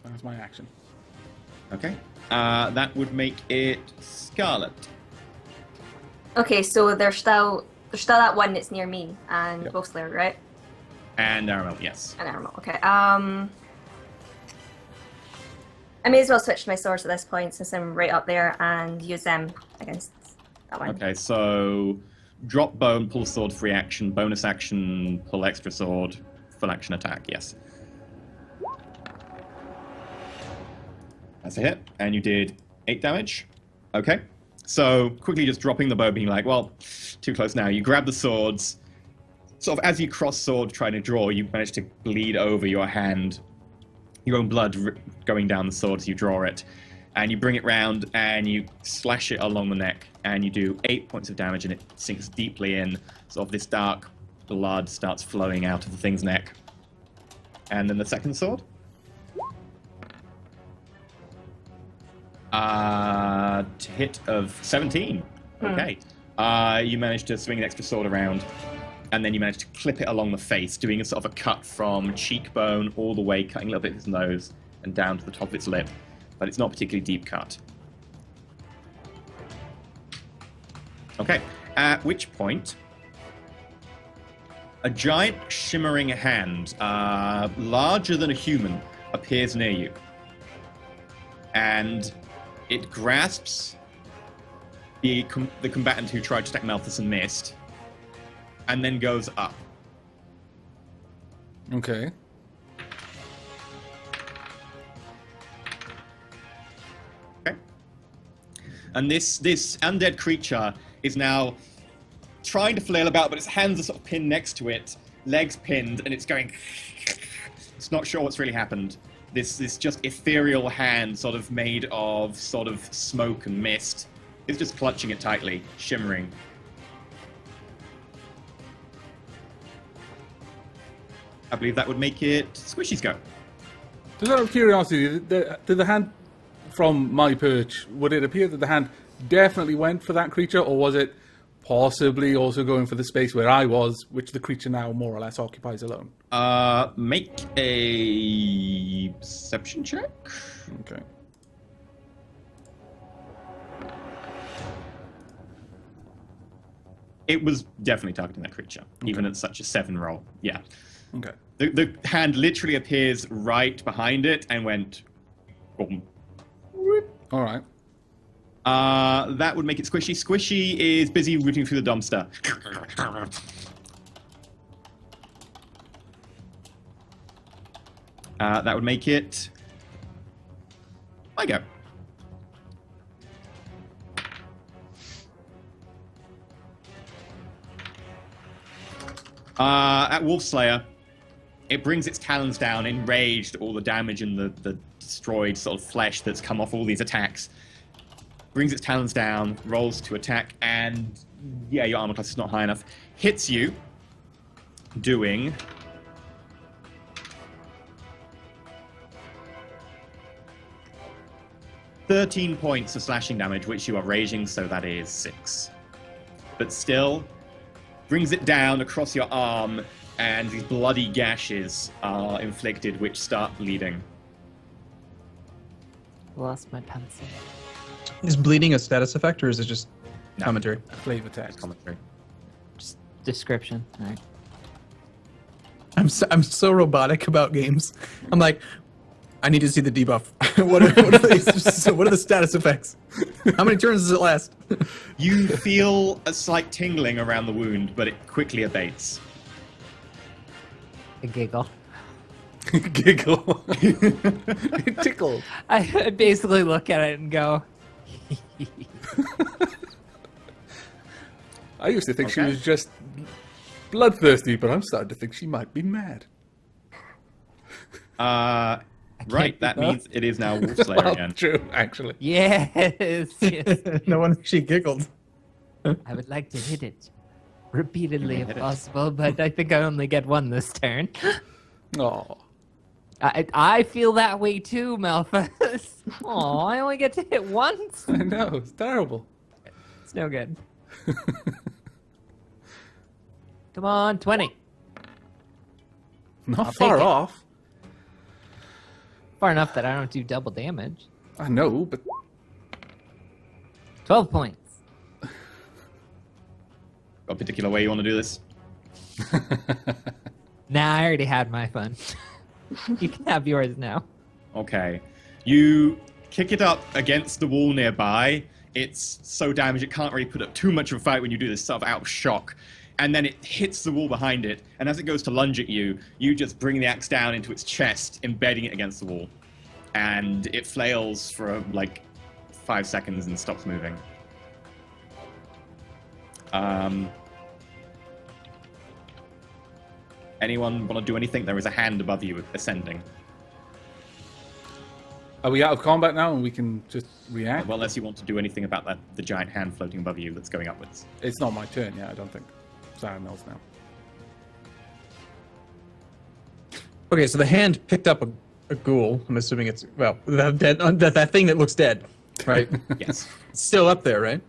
That's my action. Okay. That would make it Scarlet. Okay, so there's still that one that's near me and Yep. Wolfslayer, right? And Aramel, yes. And Animal. Okay. I may as well switch to my swords at this point since I'm right up there and use them against that one. Okay, so drop bone, pull sword, free action, bonus action, pull extra sword, full action attack, yes. That's a hit, and you did 8 damage. Okay, so quickly just dropping the bow, being like, well, too close now. You grab the swords, sort of as you cross sword trying to draw, you manage to bleed over your hand, your own blood going down the sword as you draw it, and you bring it round and you slash it along the neck, and you do 8 points of damage, and it sinks deeply in. Sort of this dark blood starts flowing out of the thing's neck. And then the second sword. Hit of 17. Okay. You managed to swing an extra sword around, and then you managed to clip it along the face, doing a sort of a cut from cheekbone all the way, cutting a little bit of its nose and down to the top of its lip. But it's not a particularly deep cut. Okay. At which point, a giant shimmering hand, larger than a human, appears near you. And it grasps the combatant who tried to attack Malthus and missed, and then goes up. Okay. Okay. And this undead creature is now trying to flail about, but its hands are sort of pinned next to it, legs pinned, and it's going... It's not sure what's really happened. This just ethereal hand, sort of made of sort of smoke and mist, is just clutching it tightly, shimmering. I believe that would make it Squishy's go. Just out of curiosity, did the hand from my perch, would it appear that the hand definitely went for that creature, or was it possibly also going for the space where I was, which the creature now more or less occupies alone? Make a perception check. Okay. It was definitely targeting that creature, even at such a 7 roll. Yeah. Okay. The hand literally appears right behind it and went... boom. All right. That would make it Squishy. Squishy is busy rooting through the dumpster. That would make it... my go. At Wolfslayer, it brings its talons down, enraged at all the damage and the destroyed sort of flesh that's come off all these attacks. Brings its talons down, rolls to attack, and yeah, your armor class is not high enough. Hits you, doing 13 points of slashing damage, which you are raging, so that is 6. But still, brings it down across your arm, and these bloody gashes are inflicted, which start bleeding. Lost my pencil. Is bleeding a status effect, or is it just No. commentary? Flavor text. Commentary. Just description. All right. I'm so robotic about games. I'm like, I need to see the debuff. what are the status effects? How many turns does it last? You feel a slight tingling around the wound, but it quickly abates. A giggle. Giggle. It tickled. I basically look at it and go, I used to think she Okay. was just bloodthirsty, but I'm starting to think she might be mad. Right, that keep up. means it is now Wolfslayer Well, again. true, actually. yes, yes. No one actually giggled. I would like to hit it repeatedly if hit it. possible, but I think I only get one this turn. Oh, I feel that way too, Malthus. Oh, I only get to hit once. I know, it's terrible. It's no good. Come on, 20. Not I'll far take it. off. Far enough that I don't do double damage. I know, but 12 points. Got a particular way you want to do this? Nah, I already had my fun. You can have yours now. Okay. You kick it up against the wall nearby. It's so damaged it can't really put up too much of a fight when you do this stuff out of shock. And then it hits the wall behind it, and as it goes to lunge at you, you just bring the axe down into its chest, embedding it against the wall. And it flails for like 5 seconds and stops moving. Anyone want to do anything? There is a hand above you ascending. are we out of combat now and we can just react? Well, unless you want to do anything about that, the giant hand floating above you that's going upwards. It's not my turn yet, I don't think. Sarah Mills now. Okay, so the hand picked up a ghoul. I'm assuming it's, well, that thing that looks dead, right? Yes. It's still up there, right?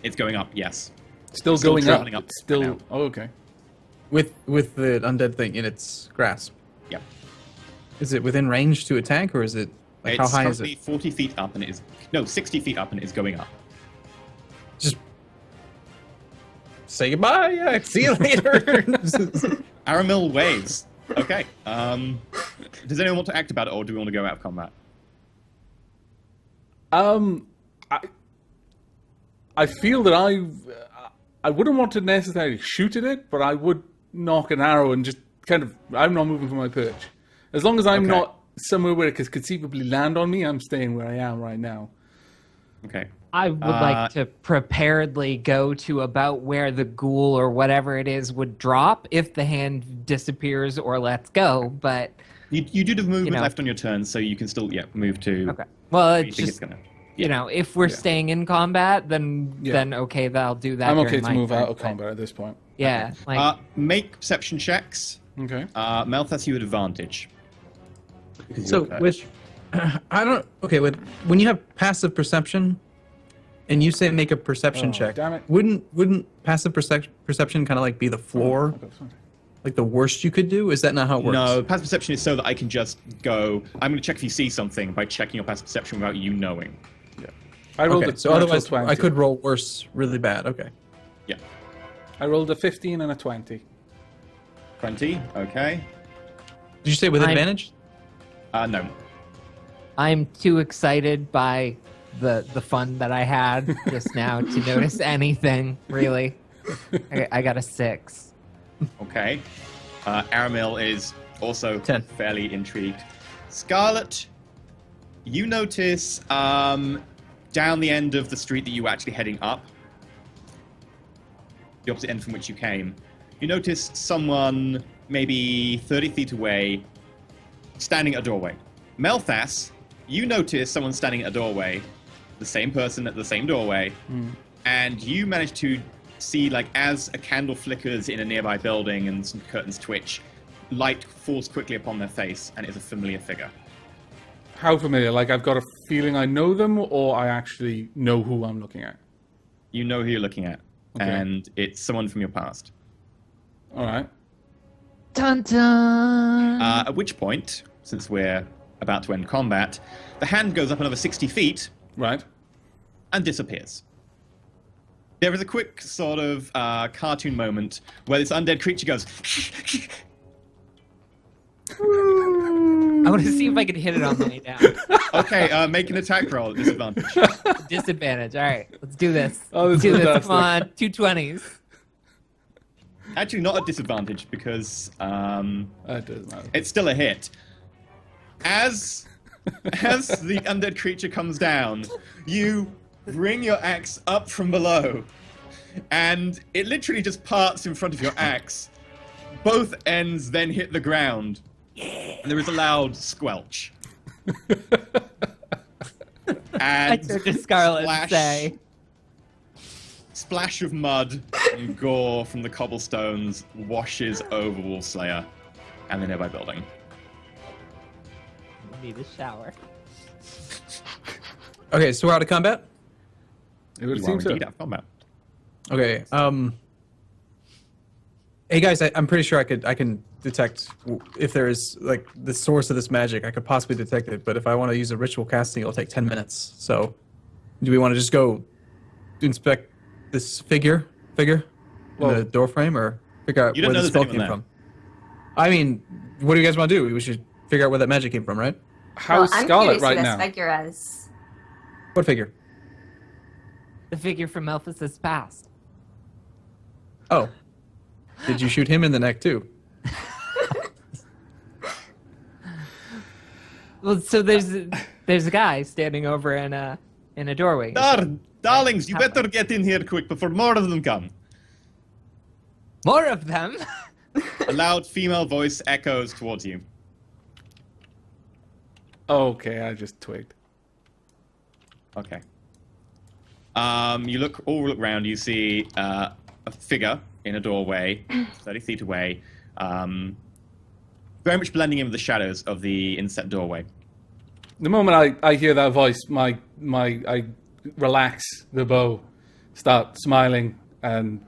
It's going up, yes. Still Still going up. traveling up It's still. right now. Oh, okay. With the undead thing in its grasp. Yep. Is it within range to attack, or is it, like, It's how high is currently it? 40 feet up and it is... No, 60 feet up and it is going up. Just say goodbye. Yeah, see you later. Aramil waves. Okay. Does anyone want to act about it, or do we want to go out of combat? I feel that I wouldn't want to necessarily shoot at it, but I would knock an arrow and just kind of. I'm not moving from my perch. As long as I'm Okay. not somewhere where it could conceivably land on me, I'm staying where I am right now. Okay. I would like to preparedly go to about where the ghoul or whatever it is would drop if the hand disappears or lets go, but... You do have movement know. left on your turn, so you can still move to... Okay. Well, where you it's think just, it's gonna... you know, if we're staying in combat, then okay, I'll do that. I'm okay during to my move turn, out of but combat at this point. Yeah, like, Make perception checks. Okay. Melthas, you had advantage. Because So you're perched. with, I don't. Okay, with when you have passive perception, and you say make a perception Oh, check, damn it. wouldn't passive perception kind of like be the floor, Okay, sorry. like the worst you could do? Is that not how it works? No, passive perception is so that I can just go... I'm going to check if you see something by checking your passive perception without you knowing. I rolled Okay, a so natural otherwise 20. I could roll worse, really bad. Okay. Yeah. I rolled a 15 and a 20. 20, okay. Did you say with I'm- advantage? No. I'm too excited by the fun that I had just now to notice anything, really. I got a 6. Okay. Aramil is also 10. fairly intrigued. Scarlet, you notice down the end of the street that you were actually heading up, the opposite end from which you came, you notice someone maybe 30 feet away standing at a doorway. Melthas, you notice someone standing at a doorway, the same person at the same doorway, and you manage to see, like, as a candle flickers in a nearby building and some curtains twitch, light falls quickly upon their face, and it is a familiar figure. How familiar? Like I've got a feeling I know them, or I actually know who I'm looking at. You know who you're looking at, Okay. and it's someone from your past. All right. Dun dun! At which point, since we're about to end combat, the hand goes up another 60 feet Right. and disappears. There is a quick sort of cartoon moment where this undead creature goes... I want to see if I can hit it on the way down. Okay, make an attack roll at disadvantage. Disadvantage. All right, let's do this. Oh, Let's this do is this. Come on, fantastic. 220s. Actually, not at disadvantage, because That doesn't matter. it's still a hit. As the undead creature comes down, you bring your axe up from below, and it literally just parts in front of your axe. Both ends then hit the ground, and there is a loud squelch. I And turned to Scarlet and splash, say, splash of mud and gore from the cobblestones washes over Wolfslayer and the nearby building. I need a shower. Okay, so we're out of combat. It would You seem are so. indeed out of combat. Okay. Hey guys, I'm pretty sure I can detect if there is like the source of this magic. I could possibly detect it, but if I want to use a ritual casting, it'll take 10 minutes. So, do we want to just go inspect this figure in the door frame, or figure out You don't where know the there's spell anyone came from? I mean, what do you guys want to do? We should figure out where that magic came from, right? How's I'm Scarlet curious right who now? this figure is. What figure? The figure from Elphas's past. Oh, did you shoot him in the neck too? Well, so there's a guy standing over in a doorway. Darlings, you better get in here quick before more of them come. More of them. A loud female voice echoes towards you. Okay, I just twigged. Okay. You all look around. You see a figure in a doorway, 30 feet away, very much blending in with the shadows of the inset doorway. The moment I hear that voice, I relax the bow, start smiling, and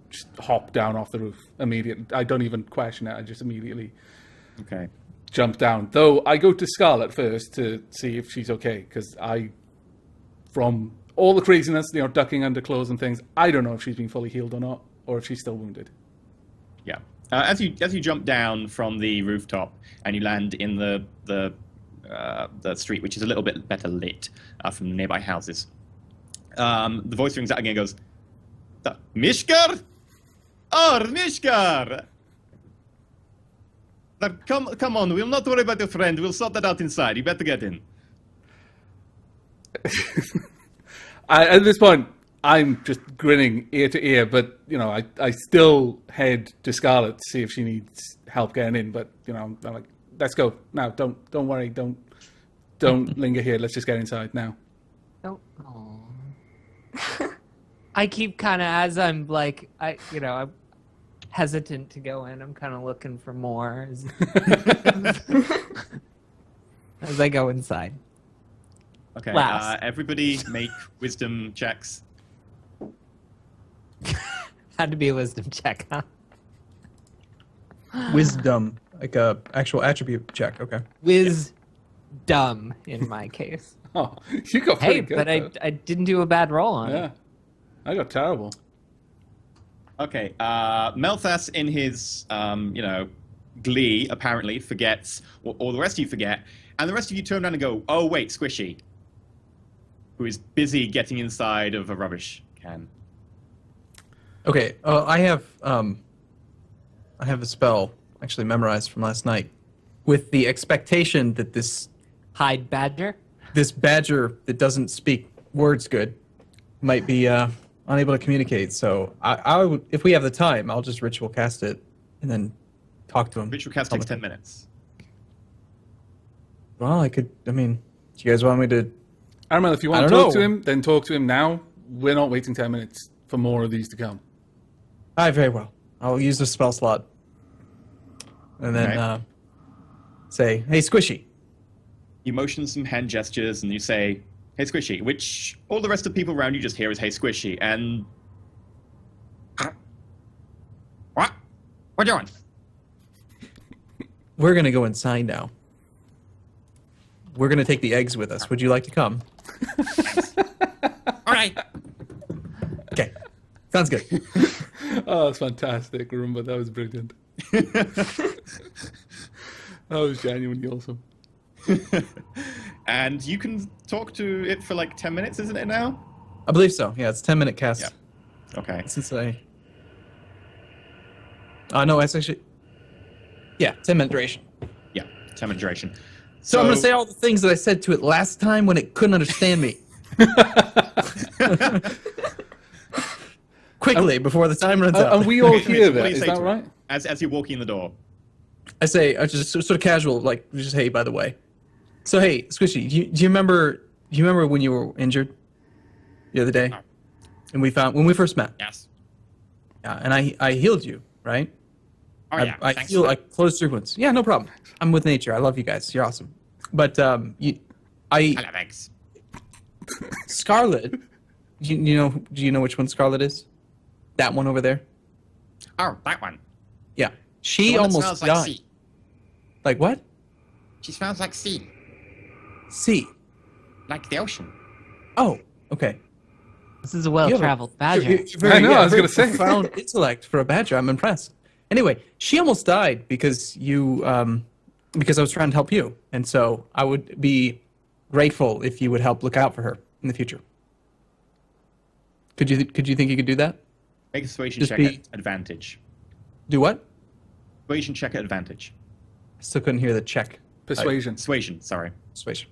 just hop down off the roof immediately. I don't even question it. I just immediately Okay. jump down. Though I go to Scarlet first to see if she's okay, because from all the craziness, ducking under clothes and things, I don't know if she's been fully healed or not, or if she's still wounded. Yeah. As you jump down from the rooftop and you land in the street, which is a little bit better lit from nearby houses, the voice rings out again and goes, Mishkar? Oh, Mishkar! Now, come on, we'll not worry about your friend. We'll sort that out inside. You better get in. At this point, I'm just grinning ear to ear, but I still head to Scarlet to see if she needs help getting in. But I'm like, let's go now. Don't worry. Don't linger here. Let's just get inside now. Oh. Aw. I keep kind of, as I'm like, I'm hesitant to go in. I'm kind of looking for more as I go inside. Okay, Last. everybody make wisdom checks. Had to be a wisdom check, huh? Wisdom, like a actual attribute check. Okay. Wisdom in my case. Oh, you got pretty Hey, good. but though. I didn't do a bad roll on Yeah, it. I got terrible. Okay, Melthas in his, glee, apparently, forgets, or the rest of you forget, and the rest of you turn around and go, oh, wait, Squishy, who is busy getting inside of a rubbish can. Okay. I have a spell actually memorized from last night, with the expectation that this Hide badger. badger that doesn't speak words good might be unable to communicate. So I would, if we have the time, I'll just ritual cast it and then talk to him. Ritual cast takes 10 minutes. Well, I do you guys want me to? Aramel, if you want I to don't talk to know. him, then talk to him now. We're not waiting 10 minutes for more of these to come. All right, very well. I'll use the spell slot and then Okay. say, "Hey, Squishy." You motion some hand gestures and you say, hey, Squishy, which all the rest of the people around you just hear is, hey, Squishy, and... What? What you doing? We're gonna go inside now. We're gonna take the eggs with us. Would you like to come? All right. Okay, sounds good. Oh, that's fantastic. Remember, that was brilliant. That was genuinely awesome. And you can talk to it for like 10 minutes, isn't it now? I believe so. Yeah, it's 10-minute cast. Yeah. Okay. Since no, it's actually 10-minute duration. Yeah, 10-minute duration. So I'm gonna say all the things that I said to it last time when it couldn't understand me. Quickly before the time runs out. And we all Okay, hear so what that, do you is say that to it right? As you're walking in the door. I say, just sort of casual, like just hey, by the way. So hey, Squishy, do you remember when you were injured the other day, and when we first met? Yes. Yeah, and I healed you, right? Oh, yeah. I Thanks. I closed your wounds. Yeah, no problem. I'm with nature. I love you guys. You're awesome. But I love eggs. Scarlet. Do you know which one Scarlet is? That one over there. Oh, that one. Yeah. She The one that almost smells died. like sea. Like what? She smells like sea, Sea. like the ocean. Oh, okay. This is a well-traveled badger. I know, I was very gonna say. profound intellect for a badger. I'm impressed. Anyway, she almost died because because I was trying to help you, and so I would be grateful if you would help look out for her in the future. Could you think you could do that? Make a persuasion Just check be- at advantage. Do what? Persuasion check at advantage. I still couldn't hear the check. Persuasion. Persuasion, sorry. Persuasion.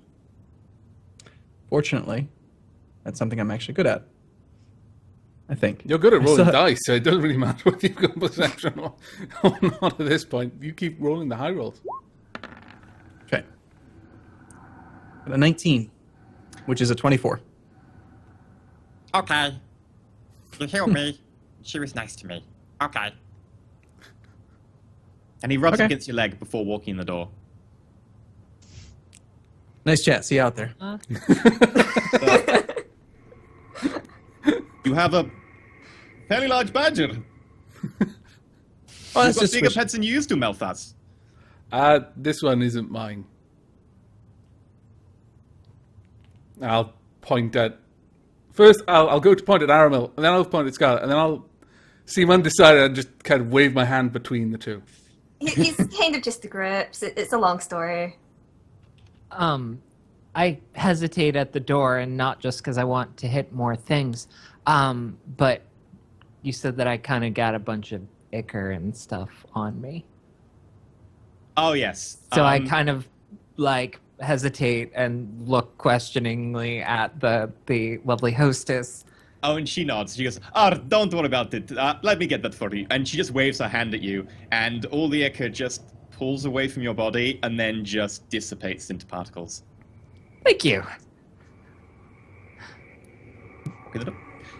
Fortunately, that's something I'm actually good at. I think. You're good at I rolling still- dice, so it doesn't really matter whether you've got perception or not at this point. You keep rolling the high rolls. Okay. Got a 19, which is a 24. Okay. You healed me. She was nice to me. Okay. And he rubs Okay. against your leg before walking in the door. Nice chat. See you out there. You have a fairly large badger. Oh, You've that's got just bigger squish- pets than you used to, Melthas. This one isn't mine. I'll point at... First, I'll go to point at Aramil, and then I'll point at Scarlet, and then I'll seem undecided and just kind of wave my hand between the two. He's kind of just the grips. It's a long story. I hesitate at the door, and not just because I want to hit more things. But you said that I kind of got a bunch of ichor and stuff on me. Oh, yes. So I kind of like hesitate and look questioningly at the lovely hostess. Oh, and she nods. She goes, "Oh, don't worry about it. Let me get that for you." And she just waves her hand at you, and all the ichor just pulls away from your body and then just dissipates into particles. Thank you. Open the door.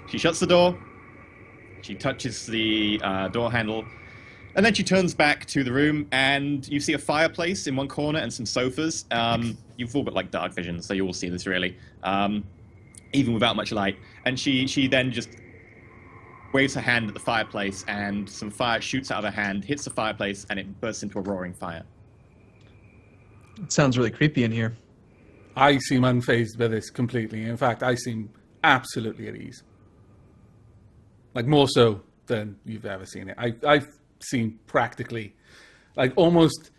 She shuts the door. She touches the door handle. And then she turns back to the room, and you see a fireplace in one corner and some sofas. You've all got, like, dark vision, so you all see this, really. Even without much light. And she then just waves her hand at the fireplace, and some fire shoots out of her hand, hits the fireplace, and it bursts into a roaring fire. It sounds really creepy in here. I seem unfazed by this completely. In fact, I seem absolutely at ease. Like, more so than you've ever seen it. I've seen practically, like, almost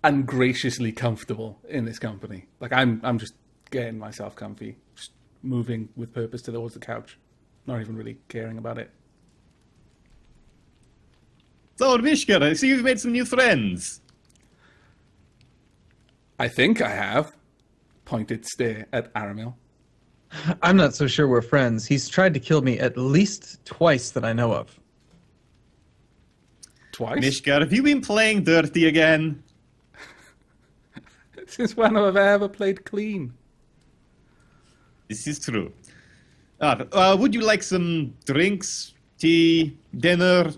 ungraciously comfortable in this company. Like, I'm just getting myself comfy, just moving with purpose towards the couch, not even really caring about it. So, Mishka, I see you've made some new friends. I think I have. Pointed stare at Aramil. I'm not so sure we're friends. He's tried to kill me at least twice that I know of. Twice? Mishka, have you been playing dirty again? Since when have I ever played clean? This is true. Would you like some drinks, tea, dinner?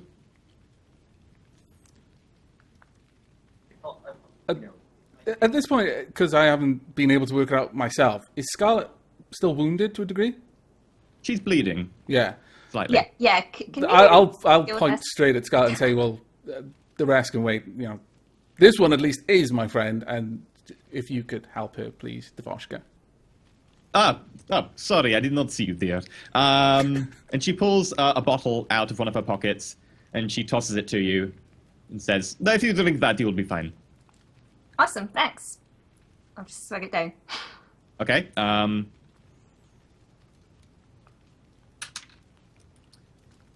At this point, because I haven't been able to work it out myself, is Scarlet still wounded to a degree? She's bleeding Yeah. slightly. Yeah. Can you I'll deal with point this? straight at Scarlet and say, well, the rest can wait. You know, this one at least is my friend, and if you could help her, please, Devoshka. Sorry, I did not see you there. And she pulls a bottle out of one of her pockets, and she tosses it to you, and says, "No, if you drink that, you'll be fine." Awesome, thanks. I'll just swag it down. Okay.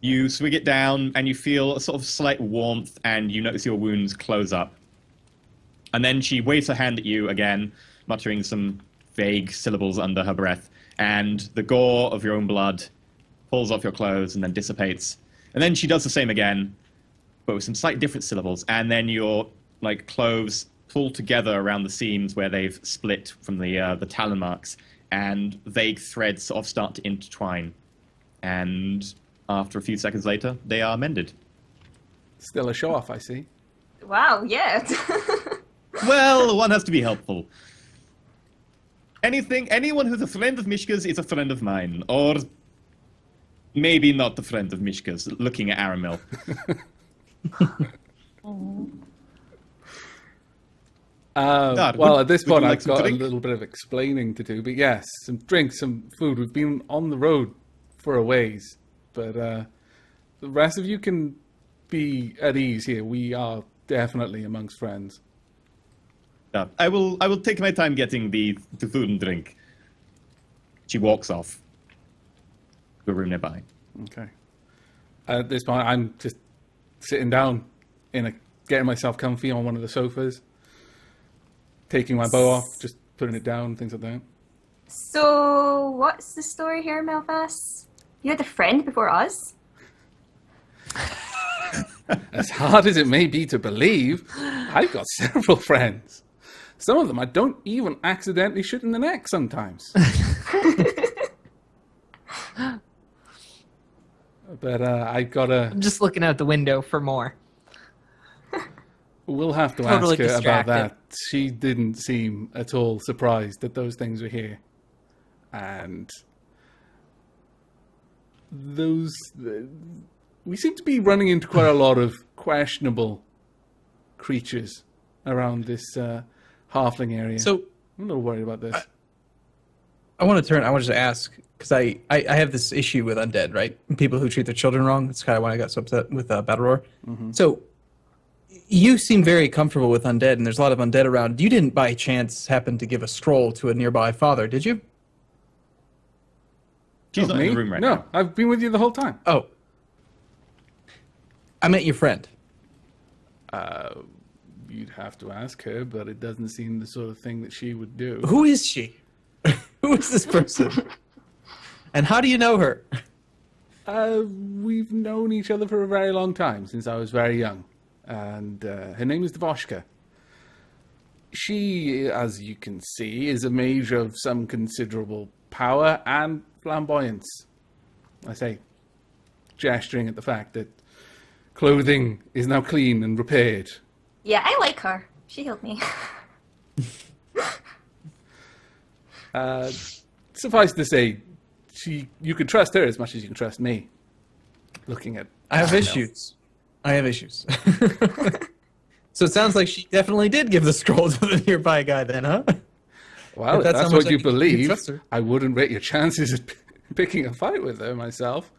You swig it down, and you feel a sort of slight warmth, and you notice your wounds close up. And then she waves her hand at you again, muttering some vague syllables under her breath, and the gore of your own blood pulls off your clothes and then dissipates. And then she does the same again, but with some slight different syllables, and then your clothes pull together around the seams where they've split from the talon marks, and vague threads sort of start to intertwine. And after a few seconds later, they are mended. Still a show-off, I see. Wow, yeah. Well, one has to be helpful. Anyone who's a friend of Mishka's is a friend of mine, or maybe not a friend of Mishka's, looking at Aramil. Dad, Well, would- at this would you point, like I've some got a drink? little bit of explaining to do. But yes, some drinks, some food. We've been on the road for a ways, but the rest of you can be at ease here. We are definitely amongst friends. Yeah, I will take my time getting the food and drink. She walks off to a room nearby. Okay. At this point, I'm just sitting down getting myself comfy on one of the sofas, taking my bow off, just putting it down, things like that. So, what's the story here, Melfast? You had a friend before us? As hard as it may be to believe, I've got several friends. Some of them I don't even accidentally shoot in the neck sometimes. But I gotta. I'm just looking out the window for more. We'll have to Totally ask her about distracted. that. She didn't seem at all surprised that those things were here. And those... we seem to be running into quite a lot of questionable creatures around this halfling area. So I'm a little worried about this. I want to just ask, because I have this issue with undead, right? People who treat their children wrong. That's kind of why I got so upset with Battle Roar. So you seem very comfortable with undead, and there's a lot of undead around. You didn't by chance happen to give a stroll to a nearby father, did you? She's not Me? in the room right no, now. I've been with you the whole time. Oh. I meant your friend. You'd have to ask her, but it doesn't seem the sort of thing that she would do. Who is she? Who is this person? And how do you know her? We've known each other for a very long time, since I was very young. And her name is Dvoshka. She, as you can see, is a mage of some considerable power and flamboyance. I say, gesturing at the fact that clothing is now clean and repaired. Yeah, I like her. She healed me. Suffice to say, you can trust her as much as you can trust me. Looking at... I have issues. I have issues. So it sounds like she definitely did give the scroll to the nearby guy then, huh? Well, if That's that's how much what you I can believe, trust her. I wouldn't rate your chances of picking a fight with her myself.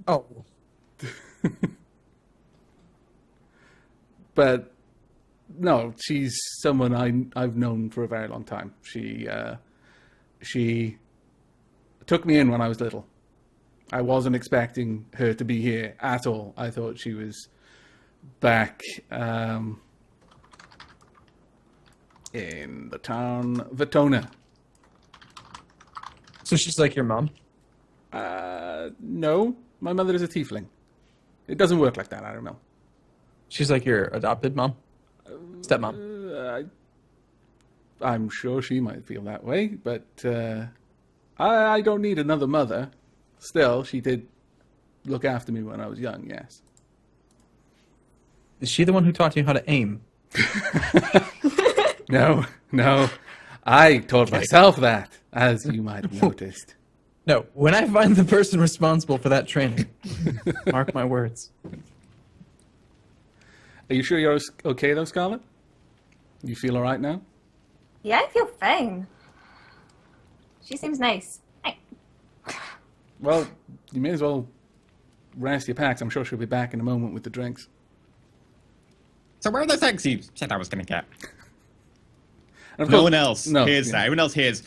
Oh. But no, she's someone I've known for a very long time. She took me in when I was little. I wasn't expecting her to be here at all. I thought she was back in the town Vitona. So she's like your mom? No, my mother is a tiefling. It doesn't work like that, Aramil. She's like your adopted mom? Stepmom? I'm sure she might feel that way, but I don't need another mother. Still, she did look after me when I was young, yes. Is she the one who taught you how to aim? No, I taught myself that, as you might have noticed. No, when I find the person responsible for that training, mark my words. Are you sure you're okay, though, Scarlet? You feel all right now? Yeah, I feel fine. She seems nice. Hey. Well, you may as well rest your packs. I'm sure she'll be back in a moment with the drinks. So where are those eggs you said I was going to get? And of No course- one else No, hears yeah. that. Everyone else hears.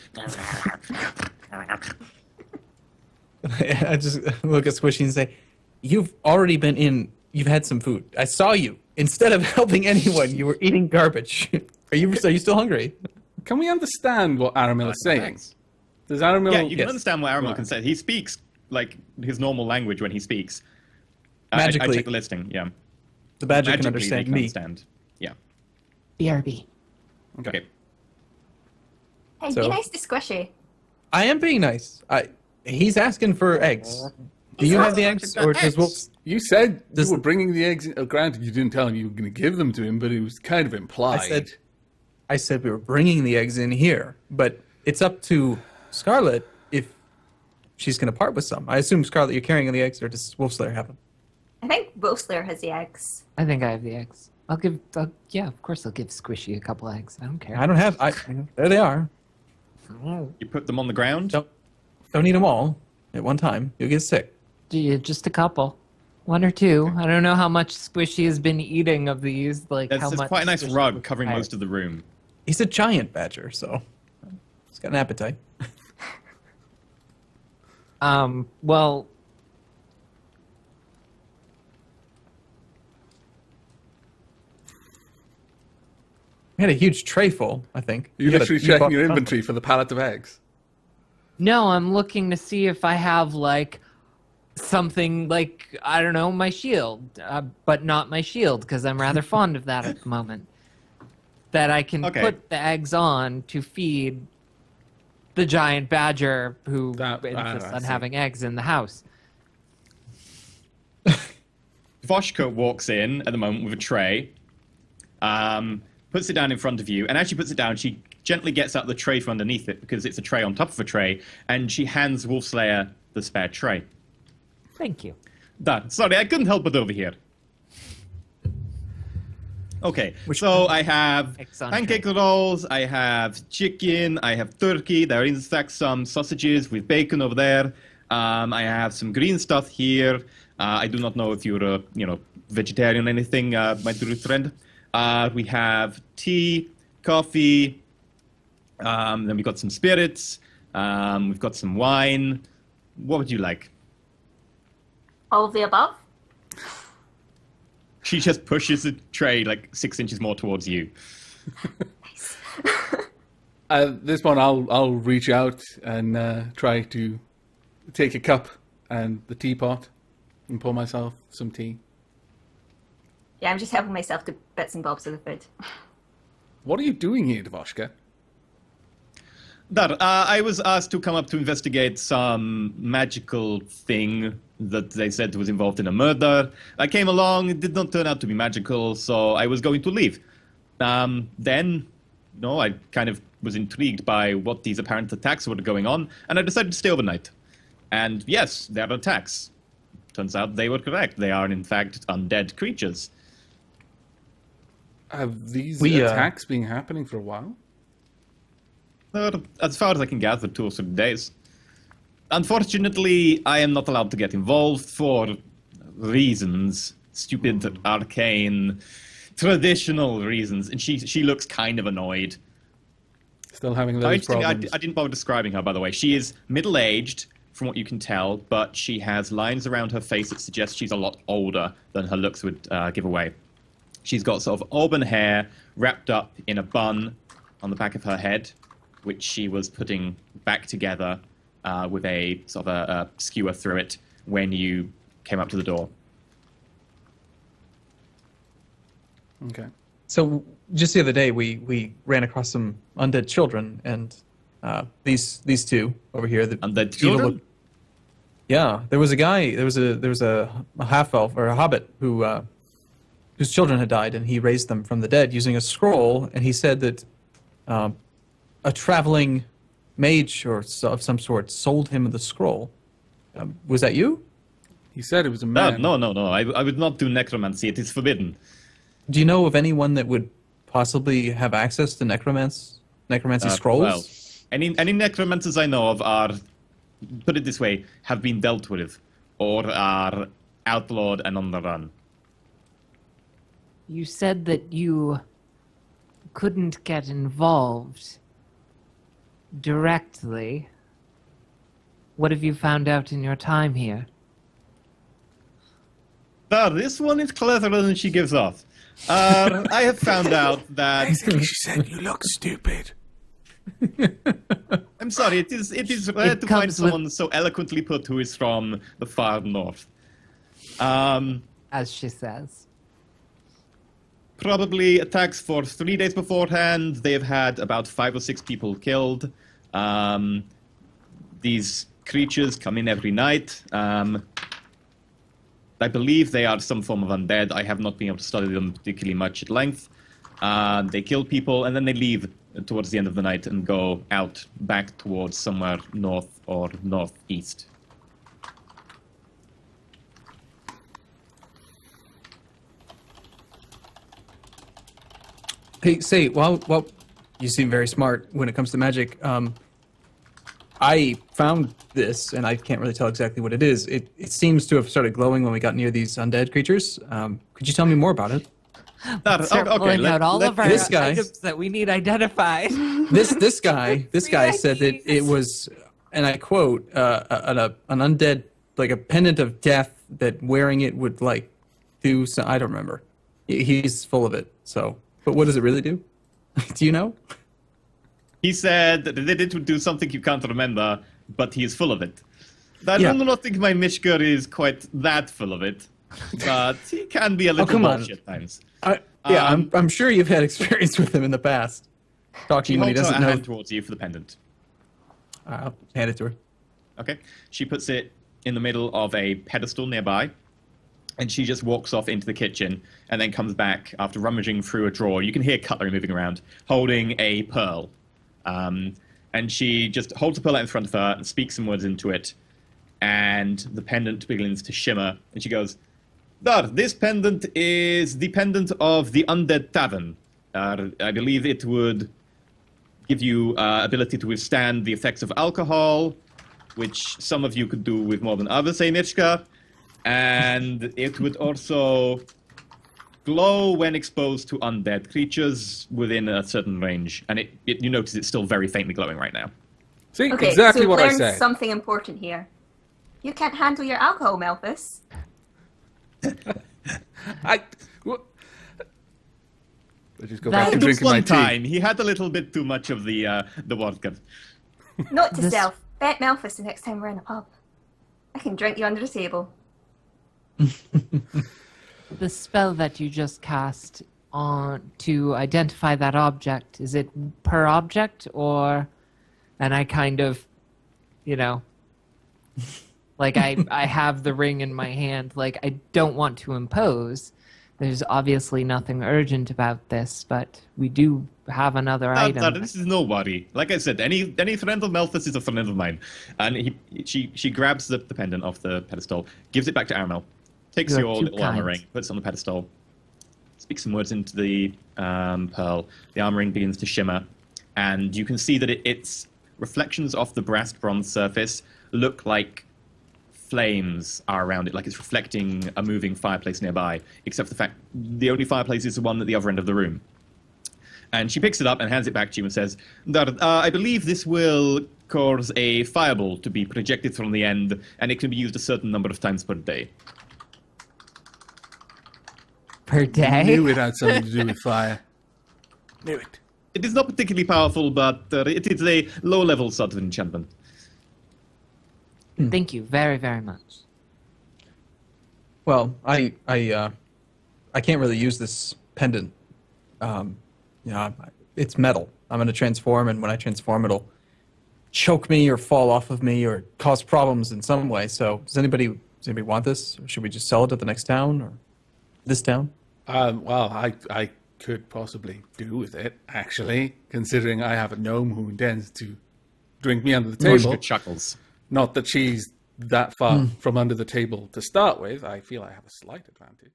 I just look at Squishy and say, you've already been in, you've had some food. I saw you. Instead of helping anyone, you were eating garbage. Are you still hungry? Can we understand what Aramil is saying? Thanks. Does Aramil... Yeah, you can Yes. understand what Aramil Right. can say. He speaks like his normal language when he speaks. I Magically. checked the listing. Yeah, The badger can magically they understand can me. understand. Yeah. BRB. Okay. Hey, So- be nice to Squishy. I am being nice. He's asking for eggs. Do you have the eggs, or does Wolf? You said Does- you were bringing the eggs... granted, you didn't tell him you were going to give them to him, but it was kind of implied. I said we were bringing the eggs in here, but it's up to Scarlet if she's going to part with some. I assume Scarlet, you're carrying the eggs, or does Wolfslayer have them? I think Wolfslayer has the eggs. I think I have the eggs. Yeah, of course I'll give Squishy a couple eggs. I don't care. I don't have. There they are. You put them on the ground. Don't eat them all at one time. You'll get sick. Just a couple. 1 or 2. I don't know how much Squishy has been eating of these. Like There's how much. quite a nice Squishy rug would covering tire. most of the room. He's a giant badger, so he's got an appetite. Well, We had a huge tray full, I think. You're You literally you checking bought your some. inventory for the pallet of eggs. no, I'm looking to see if I have like something like, I don't know, my shield, but not my shield because I'm rather fond of that at the moment. That I can Okay. put the eggs on to feed the giant badger who I insists on see. having eggs in the house. Voshka walks in at the moment with a tray, puts it down in front of you, and as she puts it down, she gently gets out the tray from underneath it because it's a tray on top of a tray, and she hands Wolfslayer the spare tray. Thank you. Done. Sorry, I couldn't help but over here. Okay, so I have Eggs on pancake tray. rolls, I have chicken, I have turkey, there are in fact some sausages with bacon over there. I have some green stuff here. I do not know if you're a, vegetarian or anything, my dear friend. We have tea, coffee, then we've got some spirits, we've got some wine. What would you like? All of the above? She just pushes the tray like 6 inches more towards you. This one, I'll reach out and try to take a cup and the teapot and pour myself some tea. Yeah, I'm just helping myself to bits and bobs of the food. What are you doing here, Devoshka? Dar, I was asked to come up to investigate some magical thing that they said was involved in a murder. I came along, it did not turn out to be magical, so I was going to leave. Then, I kind of was intrigued by what these apparent attacks were going on, and I decided to stay overnight. And yes, there are attacks. Turns out they were correct. They are, in fact, undead creatures. Have these We, attacks been happening for a while? As far as I can gather, 2 or 3 days. Unfortunately, I am not allowed to get involved for reasons. Stupid, arcane, traditional reasons. And she looks kind of annoyed. Still having I those problems. didn't bother describing her, by the way. She is middle-aged, from what you can tell, but she has lines around her face that suggest she's a lot older than her looks would give away. She's got sort of auburn hair wrapped up in a bun on the back of her head, which she was putting back together with a sort of a skewer through it when you came up to the door. Okay. So just the other day, we ran across some undead children, and these two over here. The Undead evil children? look- Yeah, there was a guy. There was a half elf or a hobbit who whose children had died, and he raised them from the dead using a scroll. And he said that a traveling mage of some sort sold him the scroll. Was that you? He said it was a No, man. no. I would not do necromancy. It is forbidden. Do you know of anyone that would possibly have access to necromancy scrolls? Well, any necromancers I know of are, put it this way, have been dealt with, or are outlawed and on the run. You said that you couldn't get involved directly. What have you found out in your time here? This one is cleverer than she gives off. I have found out that Basically, she said, "You look stupid." I'm sorry. It is rare to find comes with- someone so eloquently put who is from the far north. As she says. Probably attacks for 3 days beforehand. They have had about 5 or 6 people killed. These creatures come in every night. I believe they are some form of undead. I have not been able to study them particularly much at length. They kill people, and then they leave towards the end of the night and go out back towards somewhere north or northeast. Hey, say, well, you seem very smart when it comes to magic. I found this, and I can't really tell exactly what it is. It seems to have started glowing when we got near these undead creatures. Could you tell me more about it? Start pulling out all of our this guy- items that we need identified. This guy said that ideas. it was, and I quote, an undead, like a pendant of death that wearing it would like do. So I don't remember. He's full of it. So, but what does it really do? Do you know? He said that it would do something you can't remember, but he is full of it. I Yeah. do not think my Mishka is quite that full of it, but he can be a little come on. bullshit at times. I'm sure you've had experience with him in the past. She Talking when he holds doesn't her know. hand towards you for the pendant. I'll hand it to her. Okay. She puts it in the middle of a pedestal nearby, and she just walks off into the kitchen and then comes back after rummaging through a drawer. You can hear cutlery moving around, holding a pearl. And she just holds the pearl out in front of her and speaks some words into it, and the pendant begins to shimmer, and she goes, this pendant is the pendant of the Undead Tavern. I believe it would give you ability to withstand the effects of alcohol, which some of you could do with more than others, Mishka. And it would also glow when exposed to undead creatures within a certain range. And you notice it's still very faintly glowing right now. See, Okay, exactly so what we've I learned said. something important here. You can't handle your alcohol, Malthus. I just go That- back to This drinking my one tea. time, he had a little bit too much of the vodka. Note to This- self, bet Malthus the next time we're in a pub. I can drink you under the table. The spell that you just cast on to identify that object, is it per object or? And I kind of, like I have the ring in my hand. Like I don't want to impose. There's obviously nothing urgent about this, but we do have another item. This is no worry. Like I said, any friend of Malthus is a friend of mine. And she grabs the pendant off the pedestal, gives it back to Aramel, takes You are your too little armor kind. ring, puts it on the pedestal, speaks some words into the pearl. The armor ring begins to shimmer, and you can see that its reflections off the brass bronze surface look like flames are around it, like it's reflecting a moving fireplace nearby, except for the fact the only fireplace is the one at the other end of the room. And she picks it up and hands it back to you and says, I believe this will cause a fireball to be projected from the end, and it can be used a certain number of times per day. Per day? Knew it had something to do with fire. Knew it. It is not particularly powerful, but it is a low-level sort of enchantment. Thank you very, very much. Well, I can't really use this pendant. It's metal. I'm going to transform, and when I transform, it'll choke me or fall off of me or cause problems in some way. So, does anybody want this? Or should we just sell it at the next town or this town? Well, I could possibly do with it, actually, considering I have a gnome who intends to drink me under the table. Mishka chuckles. Not that she's that far from under the table to start with. I feel I have a slight advantage.